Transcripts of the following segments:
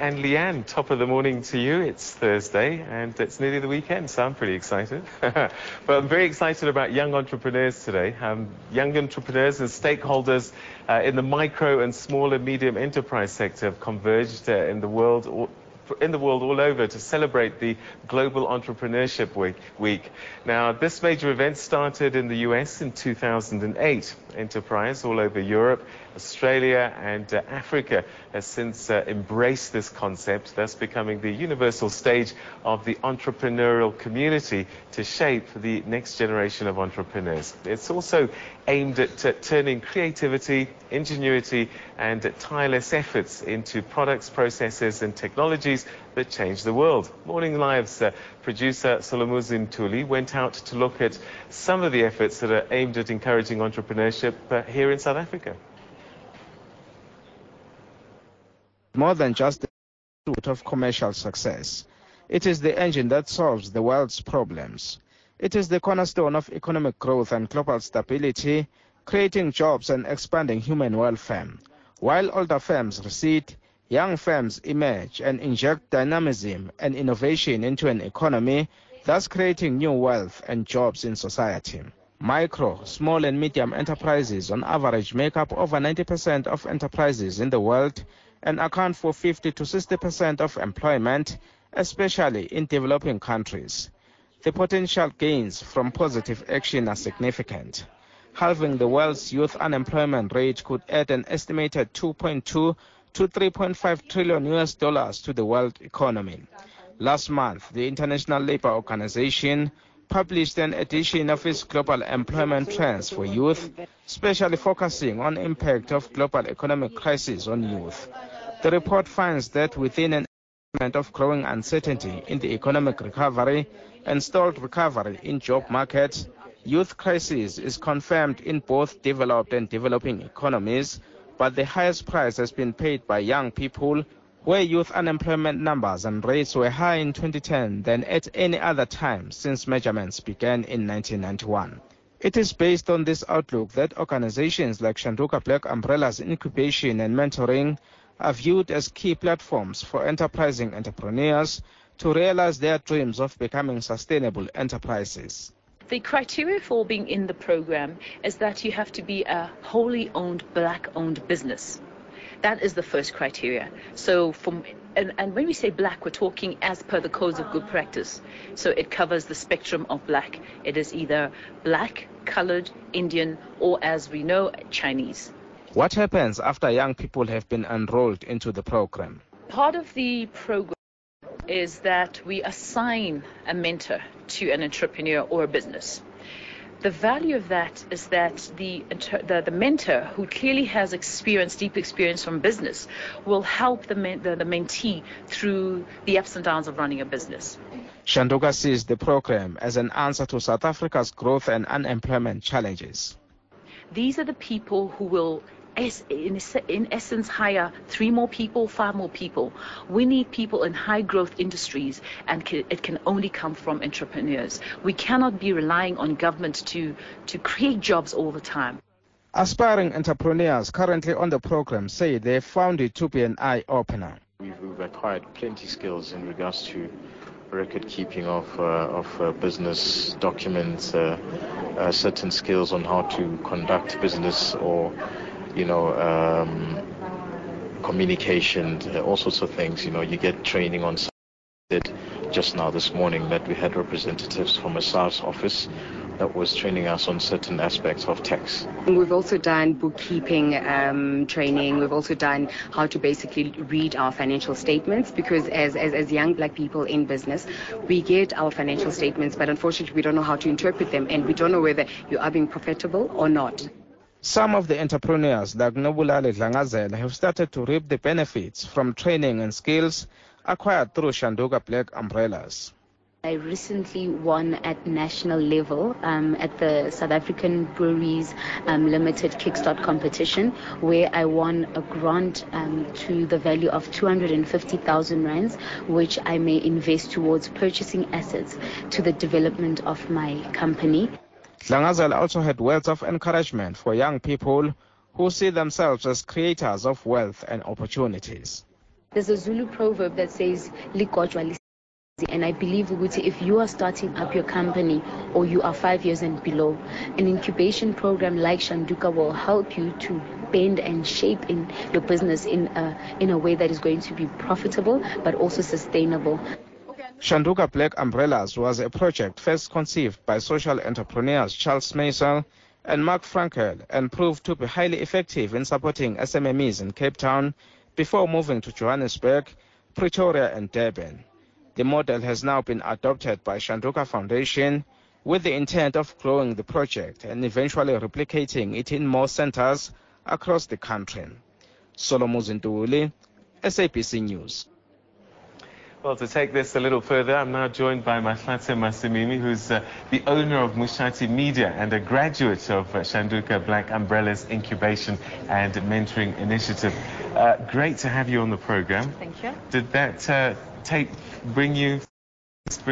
and Leanne, top of the morning to you. It's Thursday and it's nearly the weekend, so I'm pretty excited. But I'm very excited about young entrepreneurs today. Young entrepreneurs and stakeholders in the micro and small and medium enterprise sector have converged in the world all over to celebrate the Global Entrepreneurship Week. Now, this major event started in the US in 2008. Enterprise all over Europe, Australia and Africa has since embraced this concept, thus becoming the universal stage of the entrepreneurial community to shape the next generation of entrepreneurs. It's also aimed at turning creativity, ingenuity and tireless efforts into products, processes and technologies that change the world. Morning Live's producer Solomuzin Tuli went out to look at some of the efforts that are aimed at encouraging entrepreneurship here in South Africa. More than just the root of commercial success, it is the engine that solves the world's problems. It is the cornerstone of economic growth and global stability, creating jobs and expanding human welfare. While older firms recede, young firms emerge and inject dynamism and innovation into an economy, thus creating new wealth and jobs in society. Micro, small and medium enterprises on average make up over 90% of enterprises in the world and account for 50 to 60% of employment, especially in developing countries. The potential gains from positive action are significant. Halving the world's youth unemployment rate could add an estimated 2.2 to 3.5 trillion US dollars to the world economy. Last month, the International Labour Organization published an edition of its Global Employment Trends for Youth, specially focusing on impact of global economic crisis on youth. The report finds that within an environment of growing uncertainty in the economic recovery and stalled recovery in job markets, youth crisis is confirmed in both developed and developing economies, but the highest price has been paid by young people, where youth unemployment numbers and rates were higher in 2010 than at any other time since measurements began in 1991. It is based on this outlook that organizations like Shanduka Black Umbrellas, Incubation and Mentoring are viewed as key platforms for enterprising entrepreneurs to realize their dreams of becoming sustainable enterprises. The criteria for being in the program is that you have to be a wholly owned, black-owned business. That is the first criteria. So and when we say black, we're talking as per the codes of good practice. So it covers the spectrum of black. It is either black, colored, Indian, or as we know, Chinese. What happens after young people have been enrolled into the program? Part of the program is that we assign a mentor to an entrepreneur or a business. The value of that is that the mentor, who clearly has deep experience from business, will help the mentee through the ups and downs of running a business. Shanduka sees the program as an answer to South Africa's growth and unemployment challenges. These are the people who will, in essence, hire 3 more people, 5 more people. We need people in high growth industries, and it can only come from entrepreneurs. We cannot be relying on government to create jobs all the time. Aspiring entrepreneurs currently on the program say they found it to be an eye-opener. We've acquired plenty of skills in regards to record keeping of business documents, certain skills on how to conduct business or communication, all sorts of things. You get training on. Just now this morning that we had representatives from a SARS office that was training us on certain aspects of tax. We've also done bookkeeping training. We've also done how to basically read our financial statements, because as young black people in business, we get our financial statements, but unfortunately we don't know how to interpret them, and we don't know whether you are being profitable or not. Some of the entrepreneurs like Nobulale Dlangazela have started to reap the benefits from training and skills acquired through Shanduka Black Umbrellas. I recently won at national level at the South African Breweries Limited Kickstart competition, where I won a grant to the value of 250,000 rands, which I may invest towards purchasing assets to the development of my company. Dlangazela also had words of encouragement for young people who see themselves as creators of wealth and opportunities. There's a Zulu proverb that says, "Ligojwa lisizi," and I believe ukuthi if you are starting up your company or you are 5 years and below, an incubation program like Shanduka will help you to bend and shape in your business in a way that is going to be profitable but also sustainable. Shanduka Black Umbrellas was a project first conceived by social entrepreneurs Charles Maisel and Mark Frankel and proved to be highly effective in supporting SMMEs in Cape Town before moving to Johannesburg, Pretoria and Durban. The model has now been adopted by Shanduka Foundation with the intent of growing the project and eventually replicating it in more centers across the country. Solomon Zintuli, SABC News. Well, to take this a little further, I'm now joined by Mahlatse Masimimi, who's the owner of Mushati Media and a graduate of Shanduka Black Umbrellas Incubation and Mentoring Initiative. Great to have you on the program. Thank you. Did that tape bring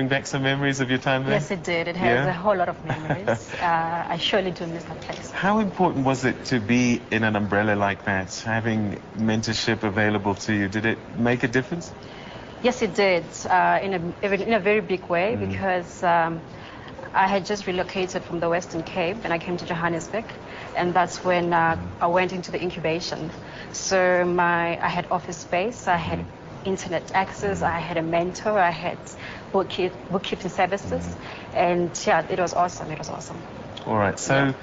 back some memories of your time there? Yes, it did. It has a whole lot of memories. I surely do miss that place. How important was it to be in an umbrella like that, having mentorship available to you? Did it make a difference? Yes, it did, in a very big way, because I had just relocated from the Western Cape and I came to Johannesburg, and that's when I went into the incubation. So I had office space, I had internet access, I had a mentor, I had bookkeeping services, and yeah, it was awesome. It was awesome. All right, so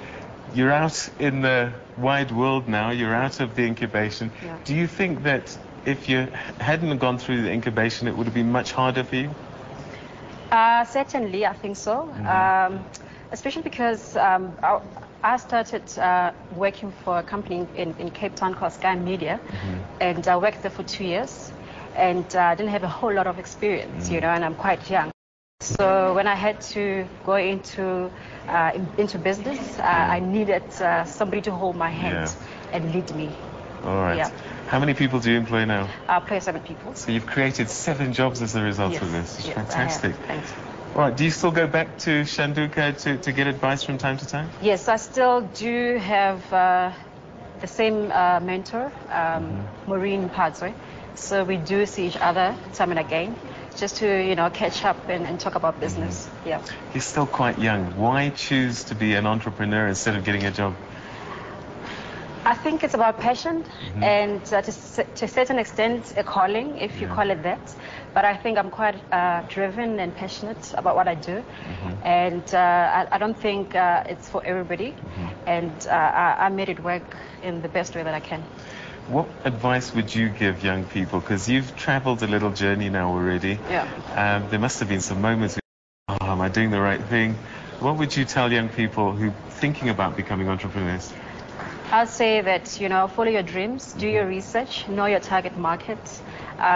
you're out in the wide world now, you're out of the incubation. Yeah. Do you think that if you hadn't gone through the incubation, it would have been much harder for you? Certainly, I think so. Especially because I started working for a company in Cape Town called Sky Media, and I worked there for 2 years, and I didn't have a whole lot of experience, and I'm quite young. So when I had to go into business, I needed somebody to hold my hand and lead me. All right. Yeah. How many people do you employ now? I employ 7 people. So you've created 7 jobs as a result of this. It's fantastic. Thanks. All right. Do you still go back to Shanduka to get advice from time to time? Yes, I still do have the same mentor, Maureen Padzwe. So we do see each other time and again, just to catch up and talk about business. Yeah. You're still quite young. Why choose to be an entrepreneur instead of getting a job? I think it's about passion and to a certain extent a calling, if you call it that. But I think I'm quite driven and passionate about what I do, and I don't think it's for everybody, and I made it work in the best way that I can. What advice would you give young people? Because you've traveled a little journey now already. Yeah. There must have been some moments, am I doing the right thing? What would you tell young people who are thinking about becoming entrepreneurs? I'd say that, follow your dreams, do your research, know your target market,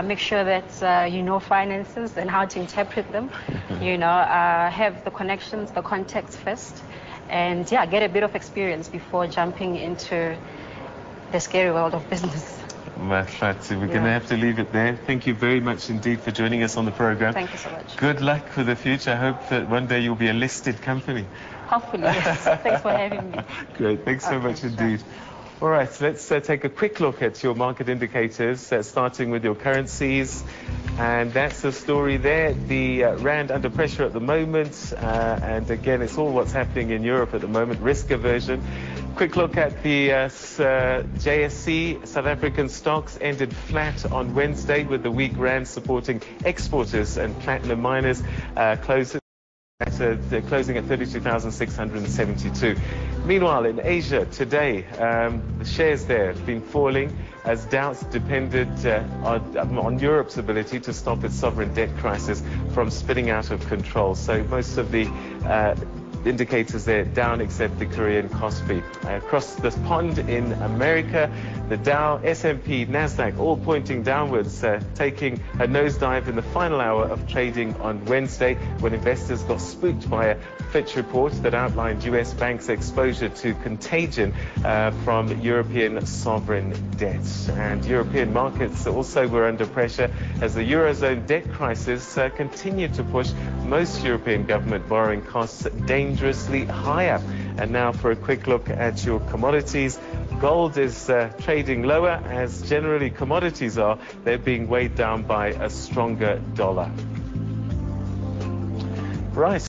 make sure that you know finances and how to interpret them, have the connections, the contacts first, and get a bit of experience before jumping into the scary world of business. Mahlatse, we're going to have to leave it there. Thank you very much indeed for joining us on the program. Thank you so much. Good luck for the future. I hope that one day you'll be a listed company. Hopefully, yes. Thanks for having me. Great, thanks so much indeed. All right, so let's take a quick look at your market indicators, starting with your currencies. And that's the story there. The Rand under pressure at the moment. And again, it's all what's happening in Europe at the moment, risk aversion. Quick look at the JSE. South African stocks ended flat on Wednesday with the weak Rand supporting exporters and platinum miners. They're closing at 32,672. Meanwhile, in Asia today, the shares there have been falling as doubts depended on Europe's ability to stop its sovereign debt crisis from spinning out of control. So most of the indicators there down except the Korean Kospi. Across the pond in America, the Dow, S&P, Nasdaq all pointing downwards, taking a nosedive in the final hour of trading on Wednesday when investors got spooked by a Fitch report that outlined US banks' exposure to contagion from European sovereign debt. And European markets also were under pressure as the Eurozone debt crisis continued to push most European government borrowing costs dangerously higher. And now for a quick look at your commodities. Gold is trading lower, as generally commodities are. They're being weighed down by a stronger dollar. Right.